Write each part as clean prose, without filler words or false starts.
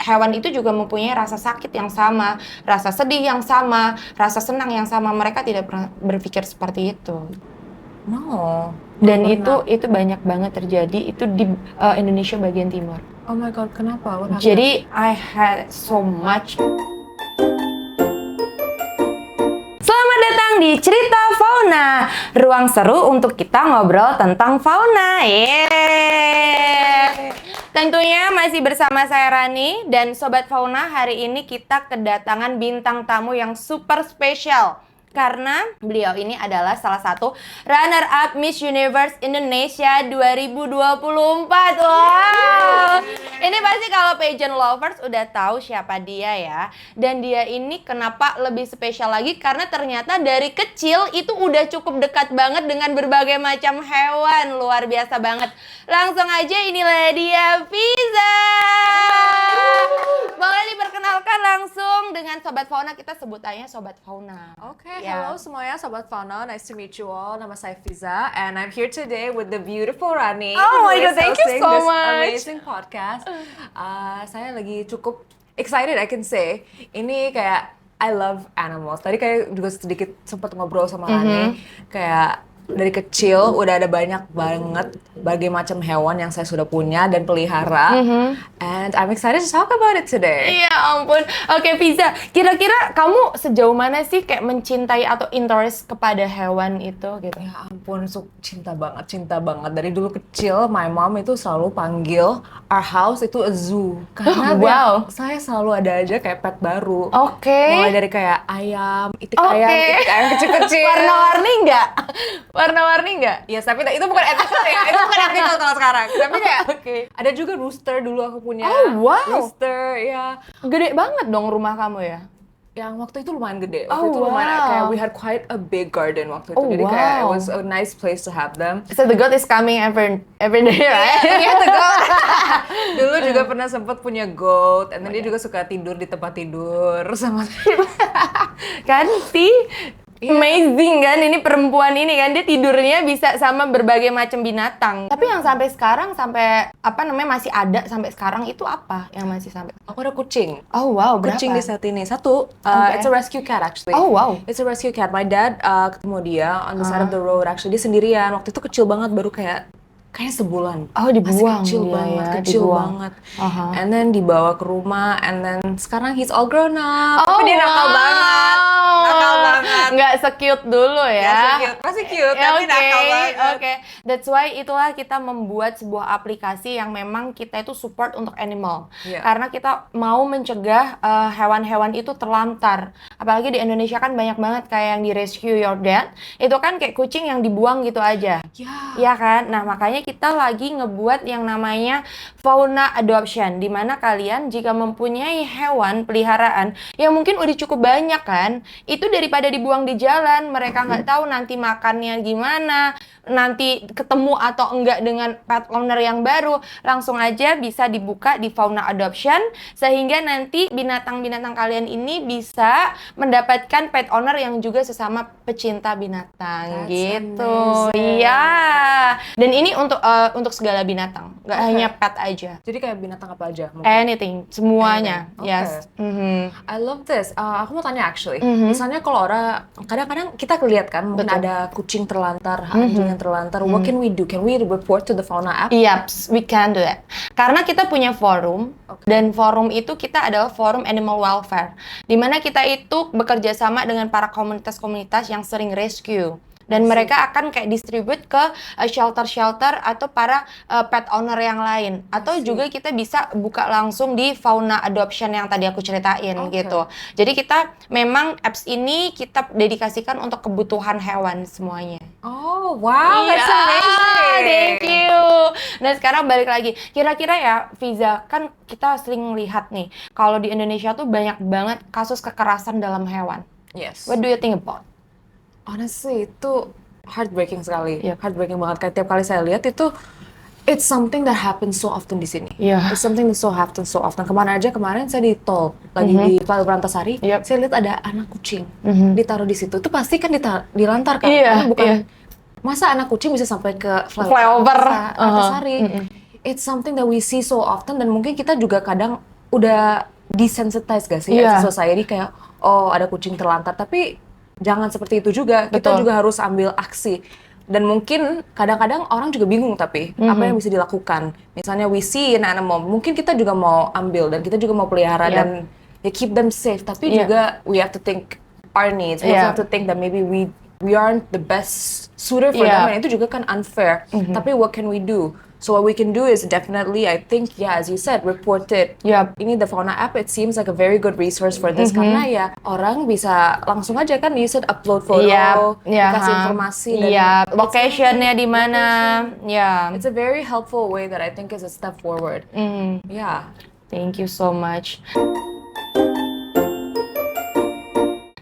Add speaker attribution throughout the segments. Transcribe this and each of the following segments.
Speaker 1: hewan itu juga mempunyai rasa sakit yang sama, rasa sedih yang sama, rasa senang yang sama. Mereka tidak pernah berpikir seperti itu.
Speaker 2: No.
Speaker 1: Dan
Speaker 2: Belum pernah.
Speaker 1: itu banyak banget terjadi itu di Indonesia bagian timur.
Speaker 2: Oh my god, kenapa? What happened?
Speaker 1: Jadi I had so much. Selamat datang di Cerita Fauna, ruang seru untuk kita ngobrol tentang fauna. Yeay. Tentunya masih bersama saya Rani dan Sobat Fauna. Hari ini kita kedatangan bintang tamu yang super spesial. Karena beliau ini adalah salah satu runner-up Miss Universe Indonesia 2024. Wow! Ini pasti kalau pageant lovers udah tahu siapa dia ya. Dan dia ini kenapa lebih spesial lagi? Karena ternyata dari kecil itu udah cukup dekat banget dengan berbagai macam hewan. Luar biasa banget. Langsung aja inilah dia, Fiza! Boleh diperkenalkan langsung dengan Sobat Fauna, kita sebut aja Sobat Fauna.
Speaker 2: Oke, hello semuanya Sobat Fauna, nice to meet you all. Nama saya Fiza and I'm here today with the beautiful Rani.
Speaker 1: Oh my god, thank you so
Speaker 2: this
Speaker 1: much.
Speaker 2: Amazing podcast. Saya lagi cukup excited, I can say. Ini kayak I love animals. Tadi kayak juga sedikit sempat ngobrol sama Rani, kayak dari kecil udah ada banyak banget berbagai macam hewan yang saya sudah punya dan pelihara. And I'm excited to talk about it today.
Speaker 1: Iya ampun. Oke Fiza, kira-kira kamu sejauh mana sih kayak mencintai atau interest kepada hewan itu gitu?
Speaker 2: Ya ampun, cinta banget. Dari dulu kecil, my mom itu selalu panggil our house itu a zoo. Karena
Speaker 1: wow.
Speaker 2: Saya selalu ada aja kayak pet baru.
Speaker 1: Oke.
Speaker 2: Mulai dari kayak ayam, itik ayam kecil-kecil.
Speaker 1: Warna-warni nggak? Warna-warni nggak?
Speaker 2: Iya, tapi itu bukan ethical ya. Itu bukan ethical kalau sekarang. Tapi kayak ada juga rooster dulu aku punya.
Speaker 1: Oh wow.
Speaker 2: Rooster, ya.
Speaker 1: Gede banget dong rumah kamu ya?
Speaker 2: Yang waktu itu lumayan gede. Waktu itu lumayan kayak we had quite a big garden waktu itu.
Speaker 1: Oh,
Speaker 2: jadi kayak it
Speaker 1: wow.
Speaker 2: was a nice place to have them.
Speaker 1: So the goat is coming every day, right?
Speaker 2: Iya, the goat. Dulu juga pernah sempat punya goat, and then dia juga suka tidur di tempat tidur sama
Speaker 1: Kan sih? Amazing kan, ini perempuan ini kan, dia tidurnya bisa sama berbagai macam binatang. Tapi yang sampai sekarang, sampai apa namanya masih ada sampai sekarang itu apa yang masih sampai?
Speaker 2: Aku ada kucing.
Speaker 1: Oh wow, berapa?
Speaker 2: Kucing di saat ini. Satu, it's a rescue cat actually.
Speaker 1: Oh wow.
Speaker 2: It's a rescue cat. My dad ketemu dia on the side of the road actually. Dia sendirian. Waktu itu kecil banget, baru kayaknya sebulan.
Speaker 1: Oh, dibuang.
Speaker 2: Masih kecil
Speaker 1: dia
Speaker 2: banget,
Speaker 1: ya,
Speaker 2: kecil
Speaker 1: dibuang.
Speaker 2: banget. And then dibawa ke rumah, and then sekarang he's all grown up.
Speaker 1: Oh,
Speaker 2: tapi dia nakal banget. Nakal banget.
Speaker 1: Nggak se-cute dulu ya.
Speaker 2: Masih cute, tapi nakal banget.
Speaker 1: Oke. That's why itulah kita membuat sebuah aplikasi yang memang kita itu support untuk animal.
Speaker 2: Yeah.
Speaker 1: Karena kita mau mencegah hewan-hewan itu terlantar. Apalagi di Indonesia kan banyak banget kayak yang di Rescue Your Dad. Itu kan kayak kucing yang dibuang gitu aja. Iya kan? Nah, makanya kita lagi ngebuat yang namanya fauna adoption, di mana kalian jika mempunyai hewan peliharaan yang mungkin udah cukup banyak kan, itu daripada dibuang di jalan, mereka nggak tahu nanti makannya gimana, nanti ketemu atau enggak dengan pet owner yang baru, langsung aja bisa dibuka di fauna adoption, sehingga nanti binatang-binatang kalian ini bisa mendapatkan pet owner yang juga sesama pecinta binatang.
Speaker 2: That's
Speaker 1: gitu.
Speaker 2: amazing.
Speaker 1: Iya. Dan ini untuk segala binatang, nggak hanya pet aja.
Speaker 2: Jadi kayak binatang apa aja? Mungkin.
Speaker 1: Anything, semuanya.
Speaker 2: Anything.
Speaker 1: Yes.
Speaker 2: I love this. Aku mau tanya actually. Misalnya kalau orang kadang-kadang kita lihat kan mungkin ada kucing terlantar, anjing yang terlantar. What can we do? Can we report to the fauna app?
Speaker 1: Yes, we can do that. Karena kita punya forum, dan forum itu kita adalah forum animal welfare, di mana kita itu bekerja sama dengan para komunitas-komunitas yang sering rescue. Dan mereka akan kayak distribute ke shelter-shelter atau para pet owner yang lain. Atau juga kita bisa buka langsung di fauna adoption yang tadi aku ceritain gitu. Jadi kita memang apps ini kita dedikasikan untuk kebutuhan hewan semuanya.
Speaker 2: Oh, wow, that's amazing.
Speaker 1: Thank you. Nah sekarang balik lagi. Kira-kira ya Fiza, kan kita sering lihat nih, kalau di Indonesia tuh banyak banget kasus kekerasan dalam hewan.
Speaker 2: Yes.
Speaker 1: What do you think about?
Speaker 2: Honestly, itu heartbreaking sekali.
Speaker 1: Yep.
Speaker 2: Heartbreaking banget. Kayak tiap kali saya lihat itu, it's something that happens so often di sini.
Speaker 1: Yeah.
Speaker 2: It's something that happens so often. Kemarin saya di tol, lagi di Berantasari, saya lihat ada anak kucing ditaruh di situ. Itu pasti kan dilantar kan? Karena bukan masa anak kucing bisa sampai ke flyover Antasari. It's something that we see so often, dan mungkin kita juga kadang udah desensitize gak sih
Speaker 1: Iya.
Speaker 2: as a society kayak oh ada kucing terlantar, tapi jangan seperti itu juga. Kita
Speaker 1: Betul.
Speaker 2: juga harus ambil aksi. Dan mungkin kadang-kadang orang juga bingung tapi apa yang bisa dilakukan. Misalnya we see an animal, mungkin kita juga mau ambil dan kita juga mau pelihara
Speaker 1: Yep.
Speaker 2: dan ya keep them safe. Tapi
Speaker 1: Iya.
Speaker 2: juga we have to think our needs. We
Speaker 1: Iya.
Speaker 2: also have to think that maybe we aren't the best suitor for
Speaker 1: Iya.
Speaker 2: them, and itu juga kan unfair. Tapi what can we do? So what we can do is definitely, I think, yeah, as you said, report it.
Speaker 1: Yup.
Speaker 2: Ini the Fauna app, it seems like a very good resource for this karena ya orang bisa langsung aja kan, you said upload foto, dikasih informasi dan
Speaker 1: location-nya di mana. Ya.
Speaker 2: it's a very helpful way that I think is a step forward. Yeah.
Speaker 1: Thank you so much.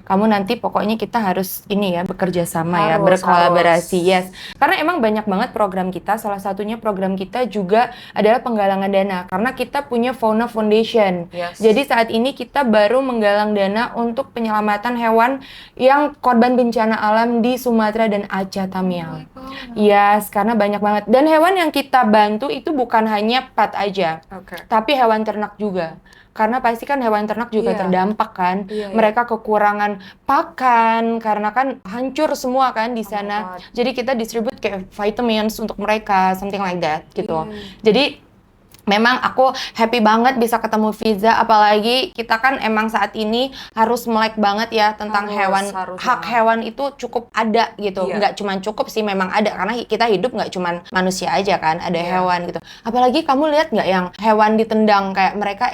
Speaker 1: Kamu nanti pokoknya kita harus ini ya, bekerja sama ya,
Speaker 2: Harus,
Speaker 1: berkolaborasi. Yes. Karena emang banyak banget program kita. Salah satunya program kita juga adalah penggalangan dana. Karena kita punya Fauna Foundation.
Speaker 2: Yes.
Speaker 1: Jadi saat ini kita baru menggalang dana untuk penyelamatan hewan yang korban bencana alam di Sumatera dan Aceh, Tamiang. Yes, karena banyak banget. Dan hewan yang kita bantu itu bukan hanya pet aja,
Speaker 2: Okay.
Speaker 1: tapi hewan ternak juga. Karena pasti kan hewan ternak juga
Speaker 2: Iya.
Speaker 1: terdampak kan.
Speaker 2: Iya, iya.
Speaker 1: Mereka kekurangan pakan karena kan hancur semua kan di sana.
Speaker 2: God.
Speaker 1: Jadi kita distribute kayak vitamins untuk mereka, something like that gitu.
Speaker 2: Iya.
Speaker 1: Jadi memang aku happy banget bisa ketemu Fiza, apalagi kita kan emang saat ini harus melek banget ya tentang hewan.
Speaker 2: Harus
Speaker 1: Hak
Speaker 2: banget.
Speaker 1: hewan itu cukup ada gitu,
Speaker 2: Iya.
Speaker 1: nggak cuman cukup sih, memang ada karena kita hidup nggak cuman manusia aja kan, ada
Speaker 2: Iya.
Speaker 1: hewan gitu. Apalagi kamu lihat nggak yang hewan ditendang, kayak mereka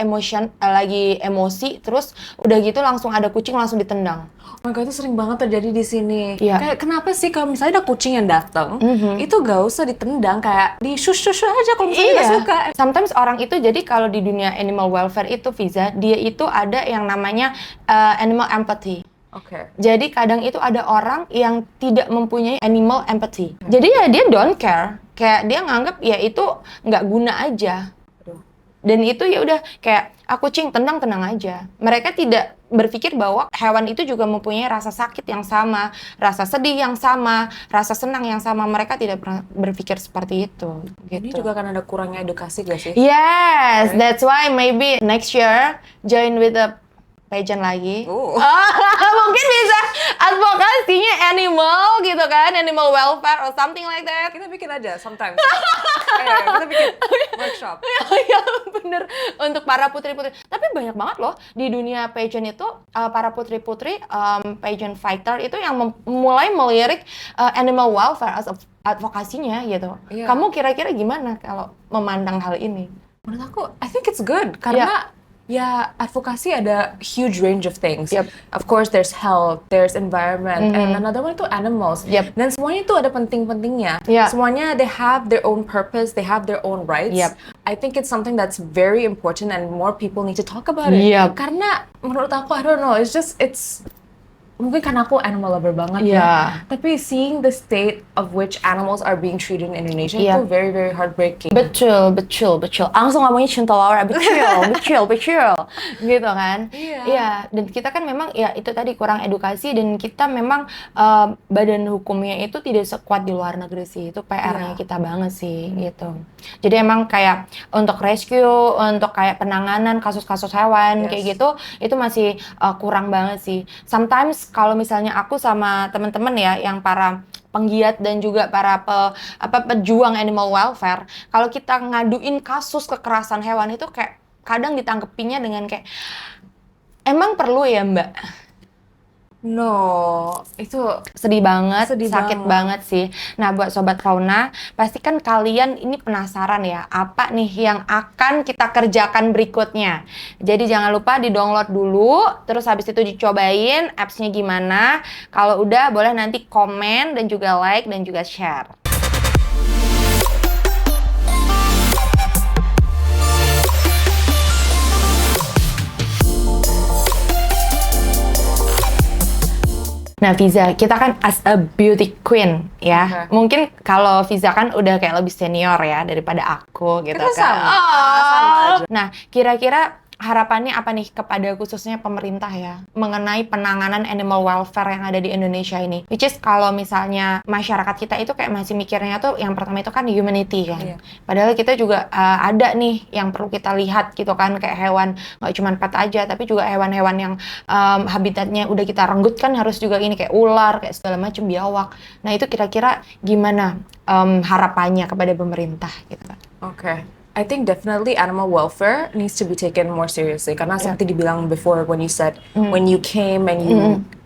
Speaker 1: lagi emosi, terus udah gitu langsung ada kucing langsung ditendang.
Speaker 2: Oh my God, itu sering banget terjadi di sini.
Speaker 1: Iya.
Speaker 2: Kayak kenapa sih kalau misalnya ada kucing yang datang, itu gak usah ditendang, kayak di shush aja kalau misalnya nggak suka.
Speaker 1: Sometimes orang itu, jadi kalau di dunia animal welfare itu Fiza, dia itu ada yang namanya animal empathy.
Speaker 2: Oke.
Speaker 1: Jadi kadang itu ada orang yang tidak mempunyai animal empathy. Jadi ya dia don't care, kayak dia nganggap ya itu nggak guna aja. Dan itu ya udah kayak kucing tenang aja. Mereka tidak berpikir bahwa hewan itu juga mempunyai rasa sakit yang sama, rasa sedih yang sama, rasa senang yang sama. Mereka tidak pernah berpikir seperti itu.
Speaker 2: Ini
Speaker 1: Gitu.
Speaker 2: juga kan ada kurangnya edukasi gak sih?
Speaker 1: Yes, that's why maybe next year join with the pageant lagi. Mungkin bisa advokasinya animal gitu kan, animal welfare or something like that.
Speaker 2: Kita bikin aja sometimes. Kita bikin workshop.
Speaker 1: Ya bener, untuk para putri-putri. Tapi banyak banget loh di dunia pageant itu, para putri-putri pageant fighter itu yang mulai melirik animal welfare as advokasinya gitu.
Speaker 2: Iya.
Speaker 1: Kamu kira-kira gimana kalau memandang hal ini?
Speaker 2: Menurut aku, I think it's good karena ya advokasi ada huge range of things.
Speaker 1: Yep.
Speaker 2: Of course, there's health, there's environment, and another one itu animals.
Speaker 1: Yep.
Speaker 2: Dan semuanya itu ada penting-pentingnya.
Speaker 1: Yeah.
Speaker 2: Semuanya they have their own purpose, they have their own rights.
Speaker 1: Yep.
Speaker 2: I think it's something that's very important and more people need to talk about it.
Speaker 1: Yep.
Speaker 2: Karena menurut aku, I don't know, it's mungkin karena aku animal lover banget
Speaker 1: Yeah.
Speaker 2: ya. Tapi seeing the state of which animals are being treated in Indonesia
Speaker 1: Yeah.
Speaker 2: itu very, very heartbreaking.
Speaker 1: Betul. Langsung ngomongin cinta Laura, betul. Gitu kan?
Speaker 2: Iya.
Speaker 1: Iya, dan kita kan memang ya itu tadi kurang edukasi, dan kita memang badan hukumnya itu tidak sekuat di luar negeri sih. Itu PR-nya
Speaker 2: Iya.
Speaker 1: kita banget sih gitu. Jadi emang kayak untuk rescue, untuk kayak penanganan kasus-kasus hewan
Speaker 2: Yes.
Speaker 1: kayak gitu, itu masih kurang banget sih. Sometimes kalau misalnya aku sama teman-teman ya yang para penggiat dan juga para pejuang animal welfare, kalau kita ngaduin kasus kekerasan hewan itu kayak kadang ditangkepinya dengan kayak, emang perlu ya Mbak?
Speaker 2: No, itu
Speaker 1: Sedih banget,
Speaker 2: Sedih
Speaker 1: sakit
Speaker 2: banget.
Speaker 1: banget sih. Nah, buat Sobat Fauna, pasti kan kalian ini penasaran ya, apa nih yang akan kita kerjakan berikutnya. Jadi jangan lupa di-download dulu, terus habis itu dicobain apps-nya gimana. Kalau udah, boleh nanti komen dan juga like dan juga share. Nah, Fiza, kita kan as a beauty queen ya.
Speaker 2: Oke.
Speaker 1: Mungkin kalau Fiza kan udah kayak lebih senior ya daripada aku gitu
Speaker 2: Kita
Speaker 1: kan.
Speaker 2: sama aja.
Speaker 1: Nah, kira-kira harapannya apa nih kepada khususnya pemerintah ya mengenai penanganan animal welfare yang ada di Indonesia ini? Which is kalau misalnya masyarakat kita itu kayak masih mikirnya tuh yang pertama itu kan humanity kan.
Speaker 2: Iya.
Speaker 1: Padahal kita juga ada nih yang perlu kita lihat gitu kan, kayak hewan nggak cuma pet aja tapi juga hewan-hewan yang habitatnya udah kita renggut kan harus juga ini kayak ular kayak segala macam biawak. Nah itu kira-kira gimana harapannya kepada pemerintah gitu kan?
Speaker 2: Okay. I think definitely animal welfare needs to be taken more seriously. Karena seperti dibilang before when you said when you came and you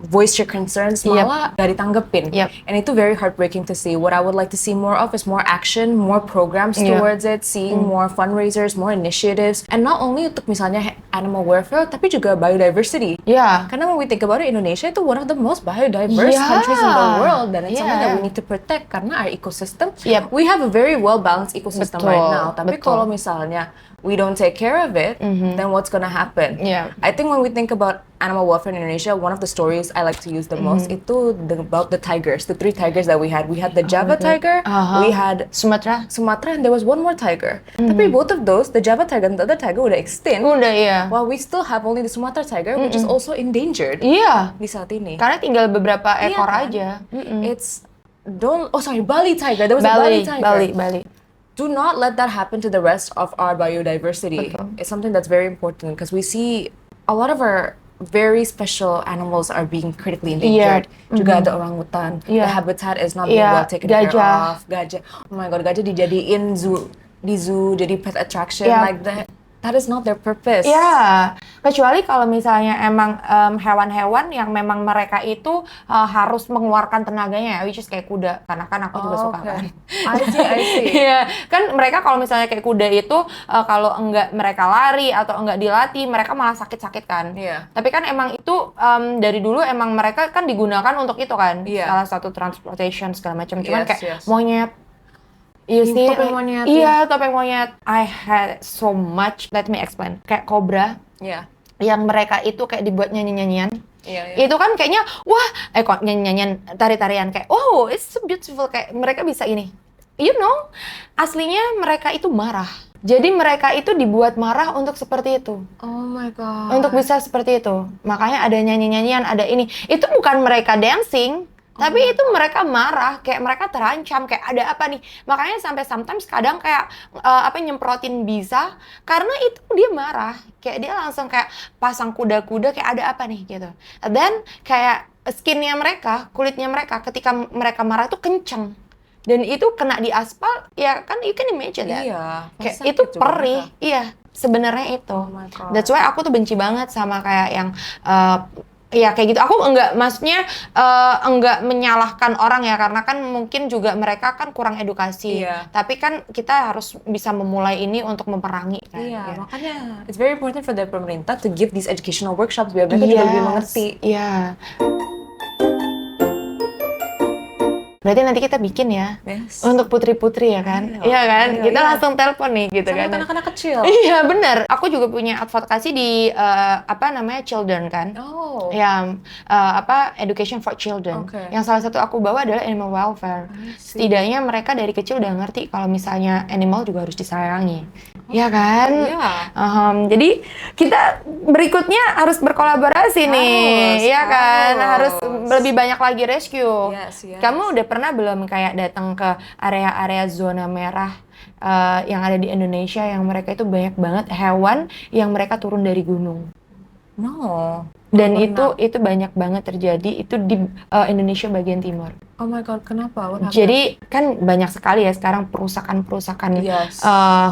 Speaker 2: voiced your concerns, malah gak ditanggepin. And itu very heartbreaking to see. What I would like to see more of is more action, more programs towards it, seeing more fundraisers, more initiatives, and not only untuk misalnya animal welfare, tapi juga biodiversity. Karena when we think about it, Indonesia itu one of the most biodiverse countries in the world, dan it's something that we need to protect karena our ecosystem. We have a very well balanced ecosystem right now. Tapi kalau misalnya we don't take care of it, then what's gonna happen? I think when we think about animal welfare in Indonesia, one of the stories I like to use the most itu about the tigers, the 3 tigers that we had. We had the Java tiger, we had
Speaker 1: Sumatra,
Speaker 2: and there was one more tiger. Tapi both of those, the Java tiger and the other tiger udah extinct. While we still have only the Sumatra tiger, which is also endangered. Di saat ini.
Speaker 1: Karena tinggal beberapa ekor aja.
Speaker 2: It's Bali tiger. There was a Bali tiger.
Speaker 1: Bali.
Speaker 2: Do not let that happen to the rest of our biodiversity. It's something that's very important because we see a lot of our very special animals are being critically endangered. Juga ada orangutan. The habitat is not being well taken care of. Gajah. Oh my god, gajah dijadiin di zoo jadi pet attraction like that. That is not their purpose.
Speaker 1: Kecuali kalau misalnya emang hewan-hewan yang memang mereka itu harus mengeluarkan tenaganya ya, which is kayak kuda, karena kan aku juga suka kan.
Speaker 2: I see.
Speaker 1: Kan mereka kalau misalnya kayak kuda itu kalau enggak mereka lari atau enggak dilatih, mereka malah sakit-sakit kan. Tapi kan emang itu dari dulu emang mereka kan digunakan untuk itu kan, salah satu transportation segala macam. Cuman kayak monyet.
Speaker 2: Topeng monyet.
Speaker 1: Topeng monyet. I had so much. Let me explain. Kayak kobra. Yang mereka itu kayak dibuat nyanyi-nyanyian. Itu kan kayaknya kok nyanyi-nyanyian, tari-tarian kayak it's so beautiful, kayak mereka bisa ini. You know, aslinya mereka itu marah. Jadi mereka itu dibuat marah untuk seperti itu.
Speaker 2: Oh my god.
Speaker 1: Untuk bisa seperti itu. Makanya ada nyanyi-nyanyian, ada ini. Itu bukan mereka dancing. Tapi itu mereka marah, kayak mereka terancam, kayak ada apa nih. Makanya sampai sometimes kadang kayak nyemprotin bisa, karena itu dia marah. Kayak dia langsung kayak pasang kuda-kuda, kayak ada apa nih gitu. Dan kayak skinnya mereka, kulitnya mereka ketika mereka marah itu kenceng. Dan itu kena di aspal, ya kan you can imagine that. Kayak itu perih, sebenarnya itu. That's why aku tuh benci banget sama kayak yang kayak gitu. Aku enggak menyalahkan orang ya, karena kan mungkin juga mereka kan kurang edukasi. Tapi kan kita harus bisa memulai ini untuk memerangi kan.
Speaker 2: Makanya it's very important for the pemerintah to give these educational workshops biar mereka juga lebih mengerti.
Speaker 1: Berarti nanti kita bikin ya untuk putri-putri ya kan? Iya kan? Kita langsung telepon nih gitu kan.
Speaker 2: Sama anak-anak kecil.
Speaker 1: Iya bener. Aku juga punya advokasi di children kan? Education for children. Yang salah satu aku bawa adalah animal welfare. Setidaknya mereka dari kecil udah ngerti kalau misalnya animal juga harus disayangi. Iya kan? Jadi kita berikutnya harus berkolaborasi nih, ya kan? Harus lebih banyak lagi rescue. Kamu udah pernah belum kayak datang ke area-area zona merah yang ada di Indonesia yang mereka itu banyak banget hewan yang mereka turun dari gunung?
Speaker 2: No.
Speaker 1: Dan itu banyak banget terjadi itu di Indonesia bagian timur.
Speaker 2: Oh my god, kenapa?
Speaker 1: Jadi kan banyak sekali ya sekarang perusakan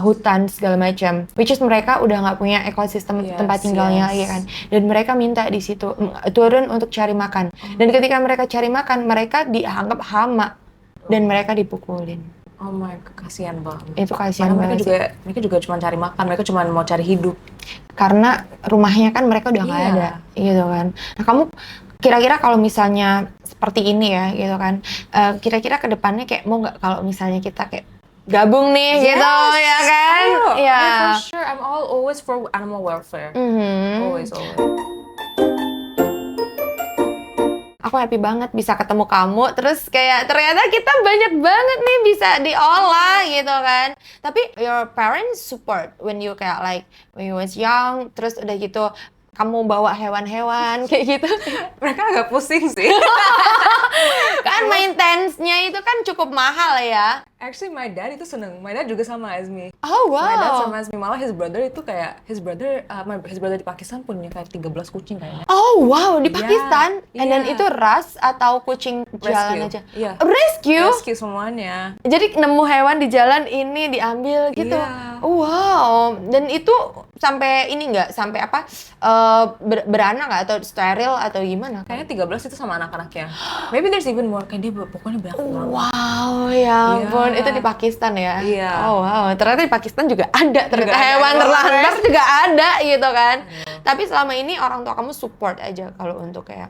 Speaker 1: hutan segala macam. Which is mereka udah nggak punya ekosistem tempat tinggalnya lagi kan. Dan mereka minta di situ turun untuk cari makan. Dan ketika mereka cari makan, mereka dianggap hama dan mereka dipukulin.
Speaker 2: Oh my god, kasihan banget.
Speaker 1: Itu kasihan banget.
Speaker 2: Mereka juga cuma cari makan, mereka cuma mau cari hidup.
Speaker 1: Karena rumahnya kan mereka udah nggak ada, gitu kan. Nah kamu kira-kira kalau misalnya seperti ini ya, gitu kan, kira-kira ke depannya kayak mau nggak kalau misalnya kita kayak gabung nih, gitu ya kan?
Speaker 2: For sure, I'm always for animal welfare. Always.
Speaker 1: aku happy banget bisa ketemu kamu. Terus kayak ternyata kita banyak banget nih bisa diolah gitu kan. Tapi your parents support when you kayak like when you was young, terus udah gitu kamu bawa hewan-hewan kayak gitu.
Speaker 2: Mereka agak pusing sih.
Speaker 1: Kan maintenance-nya itu kan cukup mahal ya.
Speaker 2: Actually, my dad itu seneng. My dad juga sama as me.
Speaker 1: Oh
Speaker 2: My dad
Speaker 1: wow.
Speaker 2: sama as me. Malah his brother itu kayak, his brother di Pakistan punya kayak 13 kucing kayaknya.
Speaker 1: Oh wow, di
Speaker 2: Iya,
Speaker 1: Pakistan. And then
Speaker 2: iya.
Speaker 1: itu ras atau kucing jalan
Speaker 2: Rescue,
Speaker 1: aja?
Speaker 2: iya.
Speaker 1: Rescue?
Speaker 2: Rescue semuanya.
Speaker 1: Jadi nemu hewan di jalan ini diambil gitu.
Speaker 2: Iya.
Speaker 1: Wow. Dan itu sampai ini nggak? Sampai apa? Beranak nggak atau steril atau gimana?
Speaker 2: Kayaknya 13 itu sama anak-anaknya. Maybe there's even more. Kayak dia pokoknya banyak banget.
Speaker 1: Wow, ya ampun.
Speaker 2: Iya.
Speaker 1: Itu di Pakistan ya?
Speaker 2: Iya.
Speaker 1: Oh wow, ternyata di Pakistan juga ada. Ternyata
Speaker 2: ada,
Speaker 1: hewan
Speaker 2: ada
Speaker 1: terlantar
Speaker 2: banget.
Speaker 1: juga ada gitu kan. Tapi selama ini orang tua kamu support aja kalau untuk kayak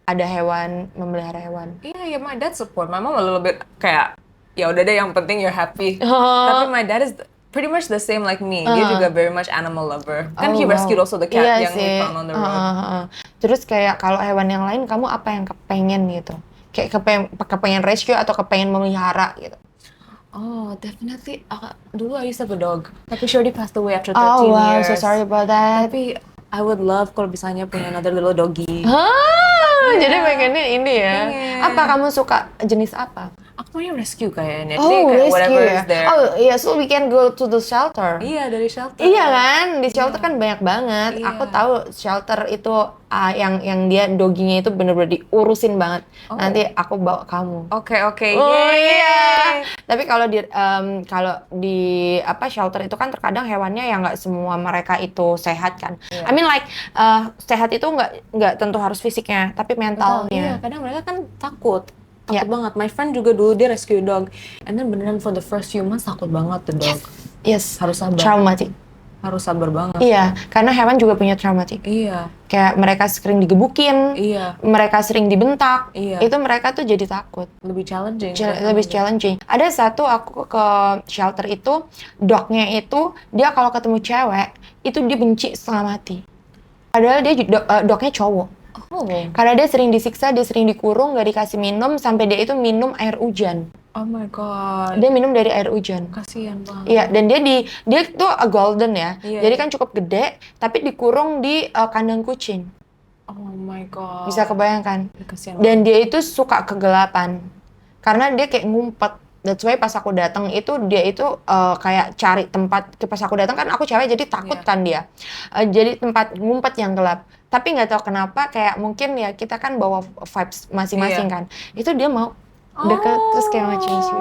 Speaker 1: ada hewan, memelihara hewan.
Speaker 2: Iya, my dad support. My mom a little bit kayak, ya udah deh yang penting you're happy. Tapi my dad is pretty much the same like me. Dia juga very much animal lover. Kan he
Speaker 1: wow.
Speaker 2: rescued also the cat
Speaker 1: Iya
Speaker 2: yang
Speaker 1: sih.
Speaker 2: we found on the road.
Speaker 1: Terus kayak kalau hewan yang lain kamu apa yang kepengen gitu? Kayak kepengen rescue atau kepengen memelihara gitu?
Speaker 2: Oh, definitely. Dulu I used to have a dog. Tapi she already passed away after 13
Speaker 1: Oh wow,
Speaker 2: years.
Speaker 1: so sorry about that.
Speaker 2: Tapi I would love kalau misalnya punya another little doggy.
Speaker 1: Jadi pengennya ini ya.
Speaker 2: Pengen.
Speaker 1: Apa kamu suka jenis apa?
Speaker 2: Aku maunya rescue kayaknya. Jadi
Speaker 1: Oh,
Speaker 2: kayak
Speaker 1: rescue
Speaker 2: whatever
Speaker 1: ya.
Speaker 2: is there.
Speaker 1: Oh iya, so we can go to the shelter.
Speaker 2: Iya, dari shelter.
Speaker 1: Iya kan, di shelter kan banyak banget.
Speaker 2: Iya.
Speaker 1: Aku tahu shelter itu yang dia doginya itu bener-bener diurusin banget.
Speaker 2: Oh.
Speaker 1: Nanti aku bawa kamu.
Speaker 2: Oke.
Speaker 1: Oh
Speaker 2: Yeay.
Speaker 1: iya. Tapi kalau di apa shelter itu kan terkadang hewannya yang nggak semua mereka itu sehat kan.
Speaker 2: Iya.
Speaker 1: I mean like sehat itu nggak tentu harus fisiknya, tapi
Speaker 2: Betul, iya,
Speaker 1: mentalnya.
Speaker 2: kadang mereka kan takut
Speaker 1: Iya.
Speaker 2: banget. My friend juga dulu dia rescue dog, and then beneran for the first few months takut banget the dog.
Speaker 1: Yes.
Speaker 2: Harus sabar.
Speaker 1: Traumatic.
Speaker 2: Harus sabar banget.
Speaker 1: Iya, karena hewan juga punya traumatic.
Speaker 2: Iya,
Speaker 1: Kayak mereka sering digebukin,
Speaker 2: iya,
Speaker 1: mereka sering dibentak,
Speaker 2: Iya.
Speaker 1: itu mereka tuh jadi takut.
Speaker 2: lebih challenging.
Speaker 1: Lebih challenging. Ada satu aku ke shelter itu, dognya itu dia kalau ketemu cewek itu dia benci setengah mati. Padahal dia dognya cowok.
Speaker 2: Oh,
Speaker 1: Karena dia sering disiksa, dia sering dikurung, gak dikasih minum sampai dia itu minum air hujan.
Speaker 2: oh my god,
Speaker 1: Dia minum dari air hujan.
Speaker 2: kasihan banget.
Speaker 1: Iya, dan dia tuh a golden ya.
Speaker 2: Iya,
Speaker 1: Jadi
Speaker 2: iya.
Speaker 1: kan cukup gede, tapi dikurung di kandang kucing.
Speaker 2: Oh my god.
Speaker 1: Bisa kebayangkan.
Speaker 2: Kasihan.
Speaker 1: Dan dia itu suka kegelapan. Karena dia kayak ngumpet. That's why pas aku datang itu dia itu kayak cari tempat. Pas aku datang kan aku cewek jadi takut
Speaker 2: Iya.
Speaker 1: kan dia. Jadi tempat ngumpet yang gelap. Tapi nggak tahu kenapa kayak mungkin ya kita kan bawa vibes masing-masing
Speaker 2: Iya.
Speaker 1: kan. Itu dia mau deket terus kayak mau cium gitu.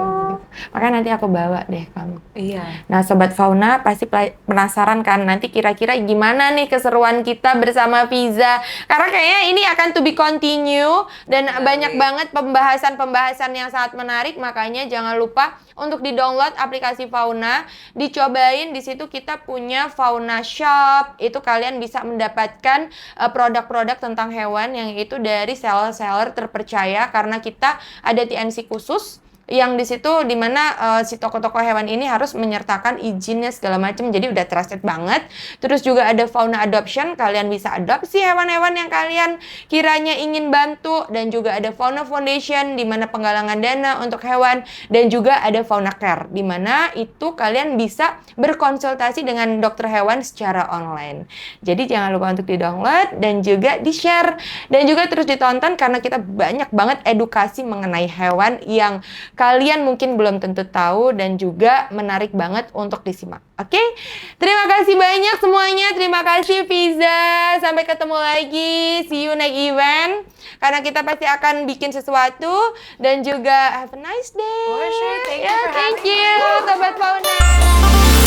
Speaker 1: Makanya nanti aku bawa deh kamu.
Speaker 2: Iya.
Speaker 1: Nah, Sobat Fauna pasti penasaran kan nanti kira-kira gimana nih keseruan kita bersama Fiza. Karena kayaknya ini akan to be continue dan banyak banget pembahasan-pembahasan yang sangat menarik. Makanya jangan lupa untuk di-download aplikasi Fauna, dicobain. Di situ kita punya Fauna Shop. Itu kalian bisa mendapatkan produk-produk tentang hewan yang itu dari seller-seller terpercaya karena kita ada TNC khusus yang di situ dimana si toko-toko hewan ini harus menyertakan izinnya segala macam, jadi udah trusted banget. Terus juga ada Fauna Adoption, kalian bisa adopsi hewan-hewan yang kalian kiranya ingin bantu, dan juga ada Fauna Foundation di mana penggalangan dana untuk hewan, dan juga ada Fauna Care di mana itu kalian bisa berkonsultasi dengan dokter hewan secara online. Jadi jangan lupa untuk di-download dan juga di-share dan juga terus ditonton karena kita banyak banget edukasi mengenai hewan yang kalian mungkin belum tentu tahu dan juga menarik banget untuk disimak. Oke? Terima kasih banyak semuanya. Terima kasih Fiza. Sampai ketemu lagi. See you next event. Karena kita pasti akan bikin sesuatu dan juga have a nice day.
Speaker 2: For sure. Thank you
Speaker 1: Ya,
Speaker 2: for
Speaker 1: thank
Speaker 2: having
Speaker 1: you, Sobat Fauna.